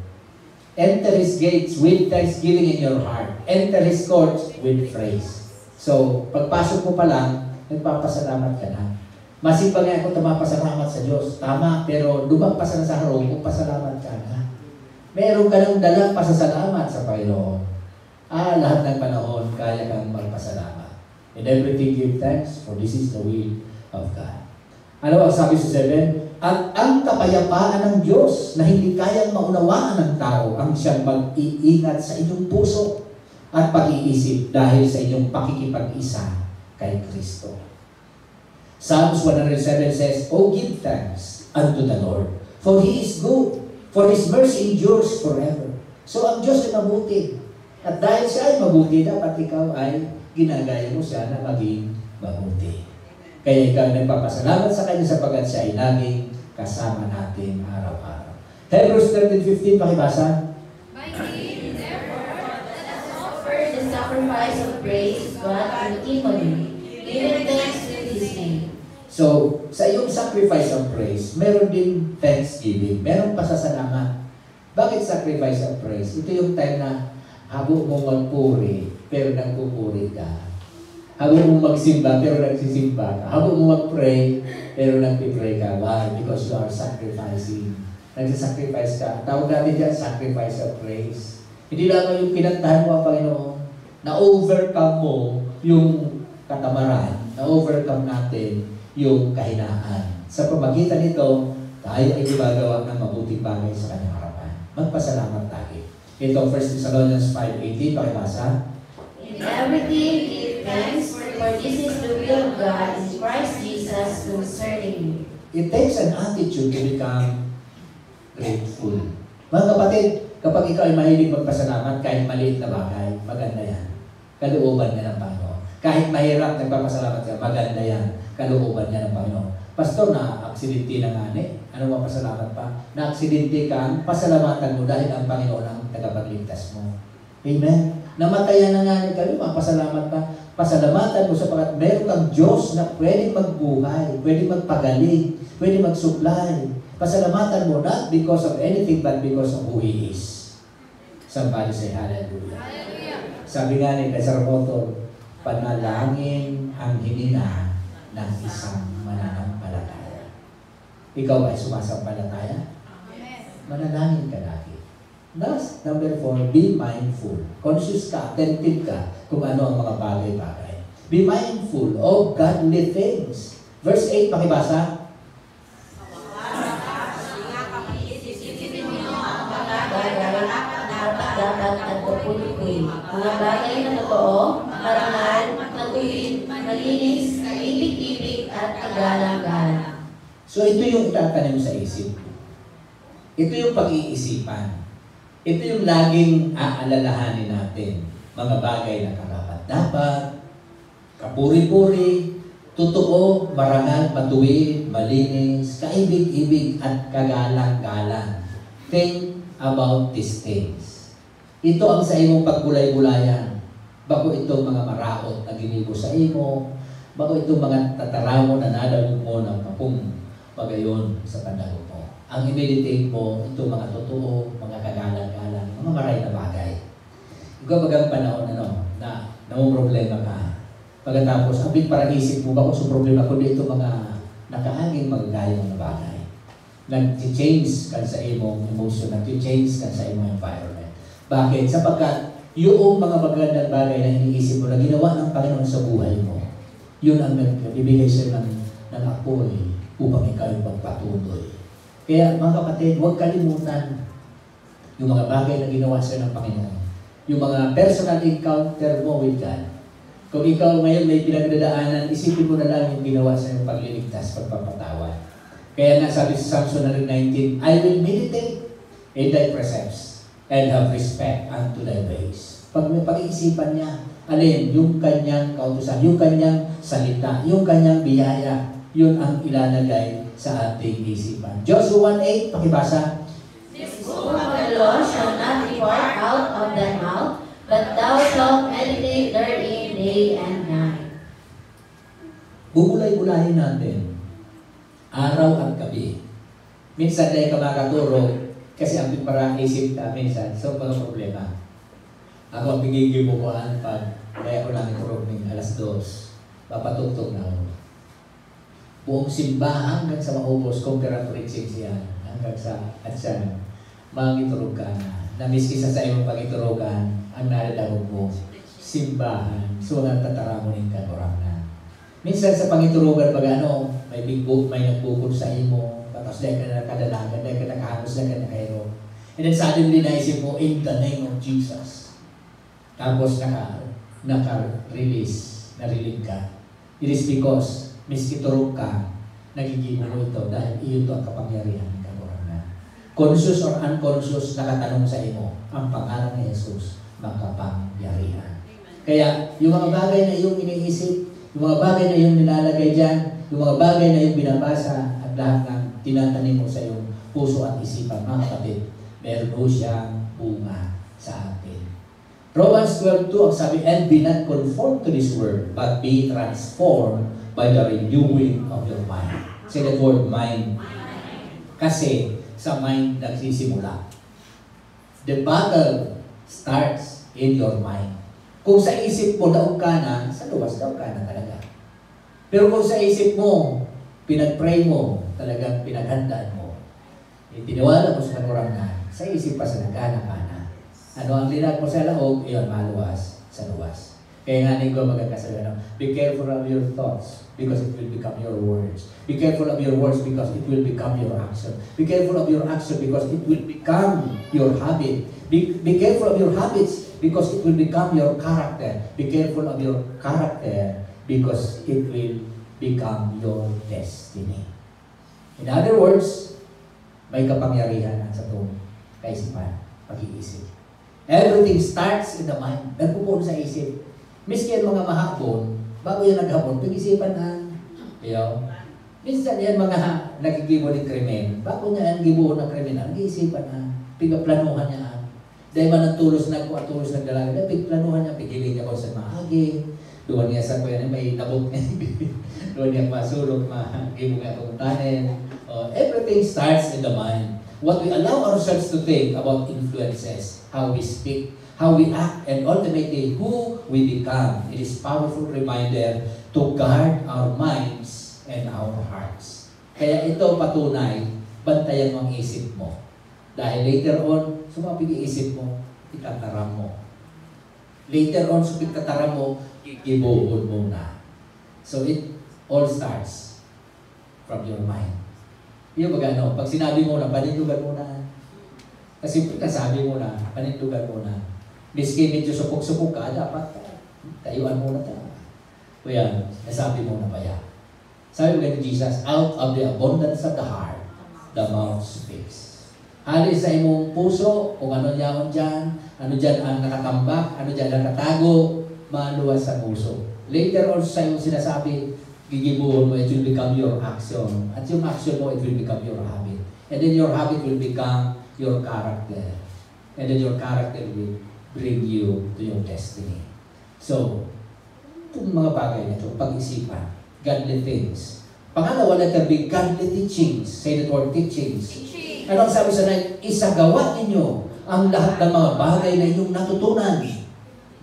Enter His gates with thanksgiving in your heart. Enter His courts with praise. So, pagpasok mo pa lang, nagpapasalamat ka na. Masipag nga ako tumapasalamat sa Diyos. Tama, pero lumagpas na sa harong kung pasalamat ka na. Meron ka ng dalang pasasalamat sa Panginoon. Lahat ng panahon, kaya kang magpasalamat. In everything, give thanks, for this is the will of God. Ano ang sabi sa 7? At ang kapayapaan ng Diyos na hindi kayang maunawaan ng tao ang siyang mag-iingat sa inyong puso at pag-iisip dahil sa inyong pakikipag-isa kay Kristo. Psalms 107 says, "Oh, give thanks unto the Lord, for He is good, for His mercy endures forever." So ang Diyos ay mabuti. At dahil siya ay mabuti, dapat ikaw ay ginagaya mo siya na maging mabuti. Kaya ikaw nagpapasalamat sa Kanya sapagkat siya ay laging kasama natin araw-araw. Hebrews 13:15, pakibasa. My king, therefore, let us offer the sacrifice of praise to God continually, giving thanks to His name. So, sa iyong sacrifice of praise, meron din thanksgiving, meron pasasalamat. Bakit sacrifice of praise? Ito yung time na habo mo magpuri, pero nagpupuri ka. Habo mo magsimba, pero nagsisimba ka. Habo mo mag-pray, pero nagpipray ka. Why? Because you are sacrificing. Nagsasacrifice ka. Tawag natin dyan, sacrifice of praise. Hindi lang yung pinantahan mo ang Panginoon, na-overcome mo yung katamaran, na-overcome natin yung kahinaan. Sa pamagitan nito, tayo ay gumagawa ng mabuting bagay sa kanyang harapan. Magpasalamat tayo. Ito, 1 Thessalonians 5:18, pakibasa. In everything give thanks, for this is the will of God in Christ Jesus concerning you. It takes an attitude to become grateful. Mga kapatid, kapag ikaw ay mahilig magpasalamat, kahit maliit na bagay, maganda yan. Kalooban niya ng Panginoon. Kahit mahirap, nagpapasalamat ka, maganda yan. Kalooban niya ng Panginoon. Pastor, na-aksidente na nga ano mapasalamat pa? Na-aksidente ka, pasalamatan mo dahil ang Panginoon ang tagapagligtas mo. Amen? Namatayan na nga kayo, mapasalamat pa. Pasalamatan mo sapagkat meron kang Diyos na pwedeng magbuhay, pwedeng magpagaling, pwedeng mag-supply. Pasalamatan mo not because of anything but because of who He is. Somebody say hallelujah. Hallelujah. Sabi nga ni Pastor Motor, panalangin ang hinina ng isang mananampalataya. Ikaw ay sumasampalataya? Amen. Manalangin ka lagi. Thus, number 4, be mindful. Conscious ka, attentive ka kung ano ang mga bagay-bagay. Be mindful of godly things. Verse 8, pakibasa. Mga bagay na totoo, marangal, matuwid, malinis, ibig-ibig at kagalang-galang. So ito yung itatanim sa isip. Ito yung pag-iisipan. Ito yung laging aalalahanin natin. Mga bagay na karapat-dapat, kapuri-puri, totoo, marangal, matuwid, malinis, kaibig-ibig at kagalang-galang. Think about these things. Ito ang sa imong pagbulay-bulayan. Bago itong mga maraot na ginibo sa imo, bago itong mga tataramo na nadalog mo ng kapung magayon sa panahon mo. Ang i-meditate mo, itong mga totoo, mga kagalang-galang, mga maray na bagay. Ikaw bagang panahon na problema ka. Pagkatapos, abit para isip mo ba kung sa problema, kundi itong mga nakaaging magagayang na bagay. Nag-change ka sa imong emotion, nag-change ka sa imong environment. Bakit? Sapagkat yung mga magandang bagay na iniisip mo na ginawa ng Panginoon sa buhay mo, yun ang nagbibigay siya ng apoy upang ikaw yung magpatuloy. Kaya mga kapatid, huwag kalimutan yung mga bagay na ginawa siya ng Panginoon. Yung mga personal encounter mo with God. Kung ikaw ngayon may pinagdadaanan, isipin mo na lang yung ginawa siya ng pagliligtas, pagpapatawad. Kaya nga sabi sa Psalm 119, I will meditate in thy precepts and have respect unto thy ways. Pag may pag-iisipan niya, alin, yung kanyang kautusan, yung kanyang salita, yung kanyang biyaya, yun ang ilalagay sa ating isipan. Joshua 1:8, pakibasa. This book of the law shall not depart out of thy mouth, but thou shalt meditate therein day and night. Bubulay-bulayin natin, araw at gabi. Minsan dahil ka makaturo, kasi ang parang isip ka minsan, so mga problema. Ako ang pingigibukuhan pag kaya ko lang ituro ng alas 2, papatugtog na ako. Buong simba hanggang sa maubos, kung pera preaching siya, hanggang sa atsyan. Mangiturog ka na. Namiski sa imong pagiturogan, ang naladagog mo, simbahan. So, natataramon ka orang na. Minsan sa pangiturogan, pag ano, may bigbog, may nagbukod sa imo, tapos dahil ka na nakadalagan, dahil ka nakahamos lang ka na kayo. And then suddenly naisip mo, in the name of Jesus. Tapos naka-release, narinig ka. It is because, miski turog ka, nagiging mo ito dahil iyon ito ang kapangyarihan ng kaluran na. Conscious or unconscious, nakatanong sa imo, ang pangalan ni Jesus, makapangyarihan. Kaya, yung mga bagay na iyong iniisip, yung mga bagay na iyong nilalagay dyan, yung mga bagay na iyong binabasa, at lahat ng tinatanim mo sa iyong puso at isipan, mga kapatid, meron po siyang bunga sa atin. Romans 12:2 ang sabi, and be not conformed to this world, but be transformed by the renewing of your mind. Say that word, mind. Kasi sa mind nagsisimula. The battle starts in your mind. Kung sa isip mo daog ka na, sa luwas daog ka na talaga. Pero kung sa isip mo, pinag-pray mo, talagang pinaghandaan mo, itiniwala mo sa kanurangan, sa isip pa sa nagana ka na. Ano ang linag mo sa laog, iyon, maluwas sa luwas. Kaya nga ko magkakasabi, be careful of your thoughts because it will become your words. Be careful of your words because it will become your action. Be careful of your action because it will become your habit. Be careful of your habits because it will become your character. Be careful of your character because it will become your destiny. In other words, may kapangyarihan sa itong kaisipan, pag-iisip. Everything starts in the mind. Nagpupuno sa isip. Miski yan mga mahapon, bago yan naghapon, pag-isipan na. Minsan yan mga nagigibo ng krimen, bago niya ang gibo ng krimen, nag-iisipan na. Pigaplanuhan niya. Dahil man ang tulos tulos nagdalaga, pigplanuhan niya, pigiling niya ko sa mahagi. Doon niya sa kuya may nabot niya. Doon niya masulog, gibo nga pagpuntanin. Everything starts in the mind. What we allow ourselves to think about influences, how we speak, how we act, and ultimately who we become. It is a powerful reminder to guard our minds and our hearts. Kaya ito patunay, bantayan mo ang isip mo. Dahil later on, sumapig isip mo, itataram mo. Later on, sumapig tataram mo, ikibuhod mo na. So it all starts from your mind. Yung magano, pag sinabi mo na, panindugan mo na. Kasi sabi mo na, panindugan mo na. Miski medyo supok-supok ka, dapat tayuan mo na ta. Kuya, nasabi mo na pa yan. Sabi mo ni Jesus, out of the abundance of the heart, the mouth speaks. Halis sa imong puso, kung ano yaon dyan, ano dyan ang nakatambak, ano dyan ang nakatago, maluwas sa puso. Later on sa iyong sinasabi, gigibuhon mo, it will become your action. At yung action mo, it will become your habit. And then your habit will become your character. And then your character will bring you to your destiny. So, itong mga bagay na ito, pag-isipan, godly things. Pangalawa, let there be godly teachings. Say the word teachings. Anong sabi sa night? Isagawa ninyo ang lahat ng mga bagay na inyong natutunan.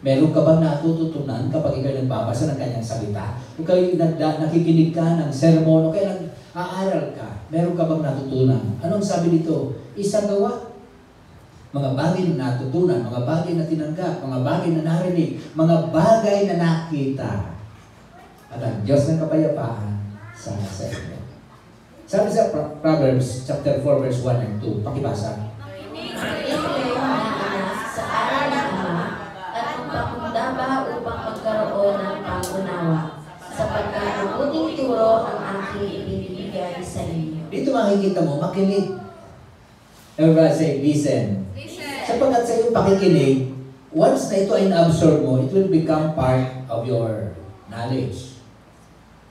Meron ka bang natututunan kapag ikaw nagbabasa ng kanyang salita? O kayo nakikinig ka ng sermon, o kaya nag-aaral ka, meron ka bang natutunan? Anong sabi dito? Isagawa. Mga bagay na natutunan, mga bagay na tinanggap, mga bagay na narinig, mga bagay na nakita. At ang Diyos ng kapayapaan sa inyo. Sabi sa Proverbs chapter 4 verse 1 and 2, pakibasa. Sa aral ng Ama at magpakundaba upang magkaroon ng pangunawa sapagkat mabuting turo ang aking ibinibigay sa inyo. Dito makikita mo, makinig. Everybody say, listen. Sapagkat sa iyong pakikinig, once na ito ay na-absorb mo, it will become part of your knowledge.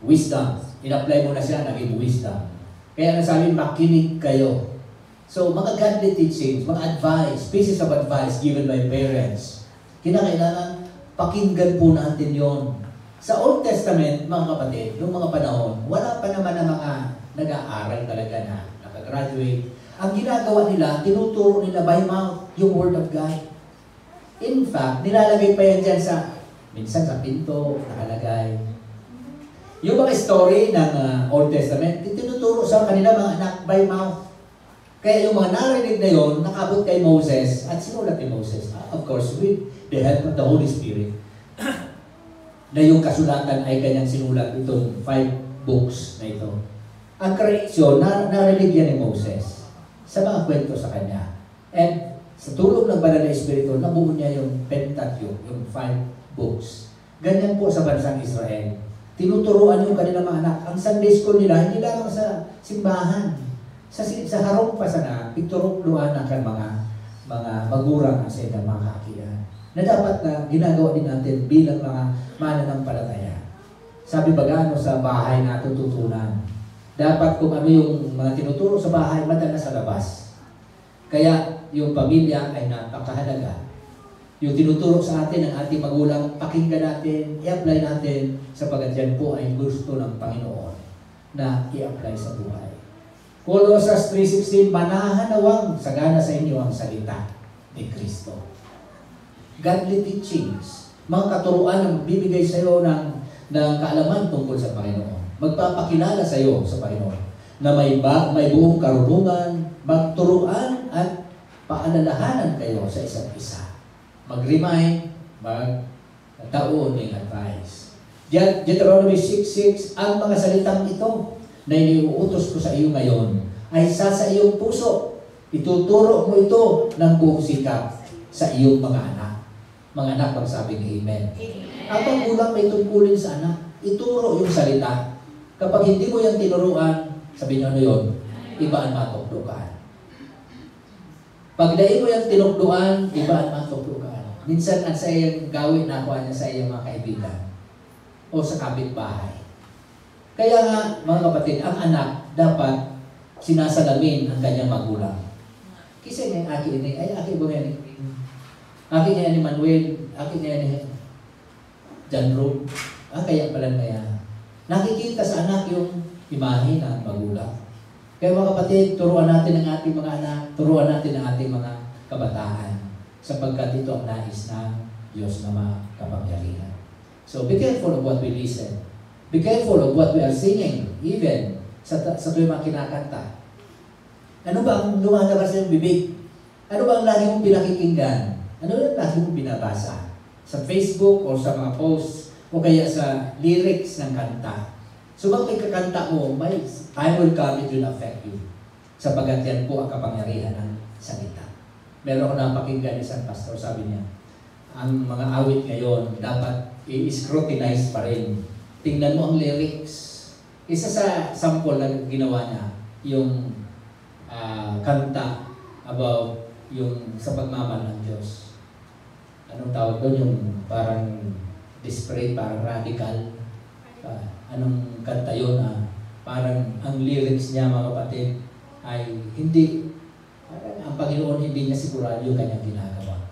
Wisdom. In-apply mo na siya, naging wisdom. Kaya nasabi, makinig kayo. So, mga godly teachings, mga advice, pieces of advice given by parents, kinakailangan pakinggan po natin yon. Sa Old Testament, mga kapatid, noong mga panahon, wala pa naman ang mga nag-aaral talaga na nakagraduate. Ang ginagawa nila, tinuturo nila by mouth yung Word of God. In fact, nilalagay pa yan dyan minsan sa pinto, nakalagay. Yung mga story ng Old Testament, tinuturo sa kanila mga anak by mouth. Kaya yung mga narinig na yon, nakabot kay Moses at sinulat ni Moses. Of course, with the help of the Holy Spirit. Na yung kasulatan ay kanyang sinulat itong 5 books na ito. Ang kreasyon, narinig yan ni Moses sa mga kwento sa kanya. And sa tulong ng Banal na Espiritu, nabuo niya yung Pentateuch, yung 5 books. Ganyan po sa bansang Israel. Tinuturuan yung kanilang mga anak. Ang Sunday school nila, hindi lamang sa simbahan. Sa harong pa sana, pituruan ng mga magurang sa ilang mga kakiyan. Na dapat na ginagawa din natin bilang mga mananampalataya. Sabi ba gaano sa bahay natututunan? Dapat kung ano yung mga tinuturo sa bahay, madala sa labas. Kaya yung pamilya ay napakahalaga. Yung tinuturo sa atin ng ating magulang, pakinggan natin, i-apply natin sapagkat yan po ay gusto ng Panginoon na i-apply sa buhay. Colossus 3:16, manahan nawang sagana sa inyo ang salita ni Kristo. Godly teachings, mga katuruan ang bibigay sa iyo ng kaalaman tungkol sa Panginoon. Magpapakilala sa iyo sa Panginoon na may buong karunungan, magturuan at paalalahanan kayo sa isa't isa. Mag-remind, mag-taon ng advice. Deuteronomy 6:6, ang mga salitang ito na iniuutos ko sa iyo ngayon ay sa iyong puso. Ituturo mo ito ng buong sikap sa iyong mga anak. Mga anak, magsabi ni Amen. Ang magulang may tungkulin sa anak, ituro yung salita. Kapag hindi mo yung tinuruan, sabi niyo ano yun? Iba ang matuklukan. Pag dahil mo yung tinukluan, iba ang matuklukan. Minsan, ang sa iyong gawin na kuha niya sa iyong mga kaibigan o sa kapitbahay. Kaya nga, mga kapatid, ang anak dapat sinasalamin ang kanyang magulang. Kasi nga, aki ini, ay aki mo yan. Aki niya ni Manuel, aki niya ni John Road. Kaya pala na yan. Nakikita sa anak yung imahe ng magulang. Kaya mga kapatid, turuan natin ang ating mga anak, turuan natin ang ating mga kabataan. Sapagkat ito ang nais ng Diyos na makapangyarihan. So be careful of what we listen. Be careful of what we are singing, even sa tuwing mga kinakanta. Ano ba ang lumalabas sa iyong bibig? Ano ba ang lagi mong pinakikinggan? Ano ang lagi mong binabasa? Sa Facebook o sa mga posts o kaya sa lyrics ng kanta. So bang kakanta mo, may time will come, it will affect you. Sapagat yan po ang kapangyarihan ng salita. Meron ko napakinggan isang pastor, sabi niya, ang mga awit ngayon dapat i-scrutinize pa rin. Tingnan mo ang lyrics. Isa sa sample na ginawa niya, yung kanta about yung sa pagmamahal ng Diyos. Anong tawag doon? Yung parang desperate, parang radical. Anong kanta yun? Parang ang lyrics niya, mga kapatid, ay hindi, ang Panginoon hindi niya sigurado yung kanyang ginagawa.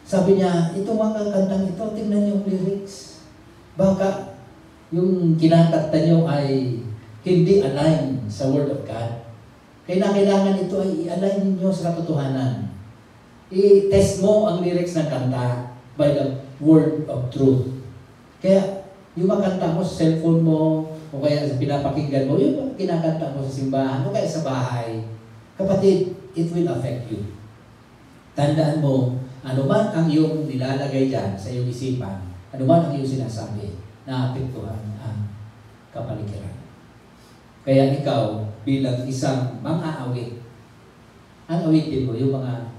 Sabi niya, ito mga kantang ito, tingnan yung lyrics. Baka yung kinakanta niyo ay hindi align sa Word of God. Kaya kailangan ito ay i-align ninyo sa katotohanan. I-test mo ang lyrics ng kanta by the Word of Truth. Kaya yung makanta mo sa cellphone mo, o kaya sa pinapakinggan mo, yung kinakanta mo sa simbahan, o kaya sa bahay, kapatid, it will affect you. Tandaan mo, ano man ang iyong nilalagay dyan sa iyong isipan, ano man ang iyong sinasabi, naapektuhan ang kapaligiran. Kaya ikaw, bilang isang mang-aawit, ang awitin mo yung mga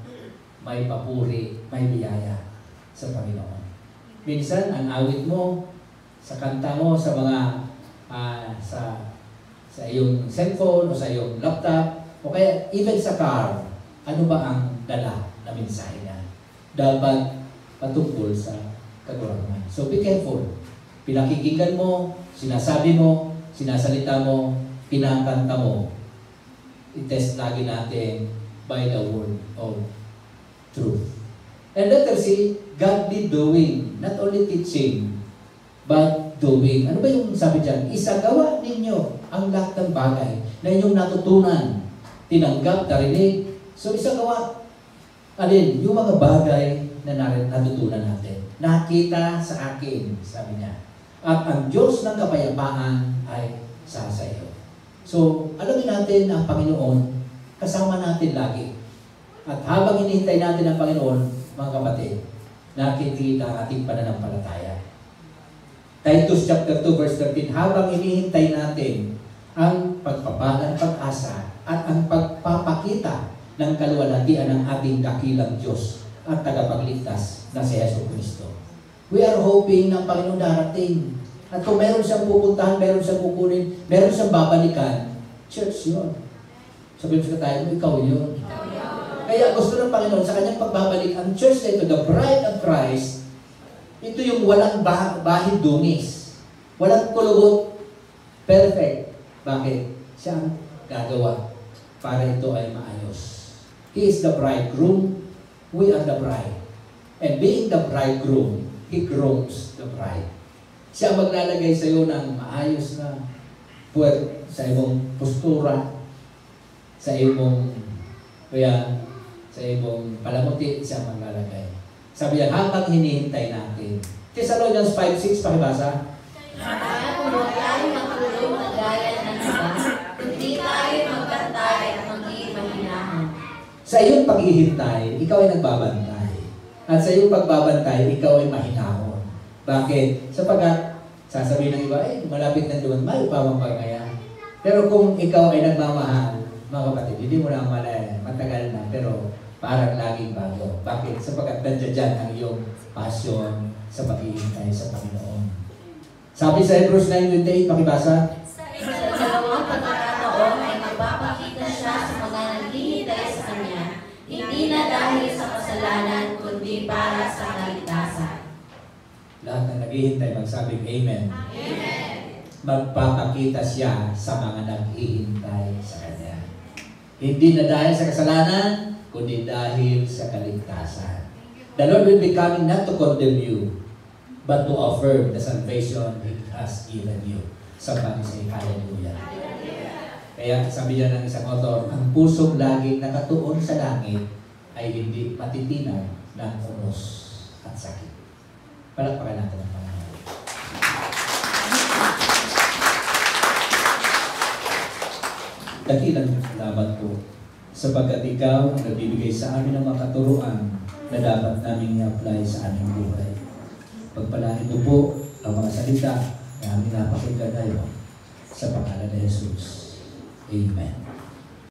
may papuri, may biyaya sa Panginoon. Minsan, ang awit mo, sa kanta mo, sa mga sa iyong cellphone o sa iyong laptop o kaya even sa car, ano ba ang dala na mensahe niya? Dapat patungkol sa kaguraman. So be careful. Pinakikinggan mo, sinasabi mo, sinasalita mo, pinakanta mo. I-test lagi natin by the word of truth. And letter C, godly doing, not only teaching, but doing. Ano ba yung sabi dyan? Isagawa ninyo ang lahat ng bagay na inyong natutunan, tinanggap, narinig. So isagawa, alin, yung mga bagay na natutunan natin. Nakita sa akin, sabi niya. At ang Diyos ng kapayapaan ay sasayo. So, alamin natin ang Panginoon kasama natin lagi. At habang hinihintay natin ang Panginoon, mga kapatid, nakikita ang ating pananampalataya. Titus chapter 2 verse 13, habang hinihintay natin ang pagpapalang pag-asa at ang pagpapakita ng kaluwalhatian ng ating dakilang Diyos at tagapagligtas na si Yesu Kristo. We are hoping ng Panginoon darating. At kung meron siyang pupuntahan, meron siyang kukunin, meron siyang babalikan, church yun. Sabihin sa tayo, ikaw yun. Kaya gusto ng Panginoon sa kanyang pagbabalik, ang church na ito, the bride of Christ, ito yung walang bahid dungis. Walang kulubot. Perfect. Bakit? Siya ang gagawa para ito ay maayos. He is the bridegroom. We are the bride. And being the bridegroom, He grooms the bride. Siya maglalagay sa iyo ng maayos na puwet sa iyong postura, sa iyong sa iyong palamuti, siya maglalagay. Sabi niya, habang hinihintay natin. Thessalonians 5:6, pakibasa. Kaya kung huwag tayo matulog na gaya ng iba, hindi tayo magbantay at maging mahinahan. Sa iyong paghihintay, ikaw ay nagbabantay. At sa iyong pagbabantay, ikaw ay mahinahon. Bakit? Sapagkat sasabihin ng iba, malapit na doon, may upawang pagkaya. Pero kung ikaw ay nagmamahal, mga kapatid, hindi mo na malaya, matagal na, pero parang laging bago. Bakit? Sapagkat nandiyan dyan ang iyong passion sa paghihintay sa Panginoon. Sabi sa Hebrews 9:28, pakibasa. Sa dalawang pagkakataon ay magpapakita siya sa mga naghihintay sa Kanya, hindi na dahil sa kasalanan, kundi para sa kaligtasan. Lahat na naghihintay, magsabing Amen. Amen. Magpapakita siya sa mga naghihintay sa Kanya. Hindi na dahil sa kasalanan, kundi dahil sa kaligtasan. The Lord will be coming not to condemn you, but to affirm the salvation He has given you. Sampang say, hallelujah. Kaya sabi niya ng isang author, ang pusong laging nakatuon sa langit ay hindi matitinag ng unos at sakit. Palakpakan natin ang Panginoon. Dakilang salamat po sapagkat ikaw ang nagbibigay sa amin ng mga katuruan na dapat namin i-apply sa aming buhay. Pagpalain mo po ang mga salita na aming napakinggan ngayon sa pangalan ni Jesus. Amen.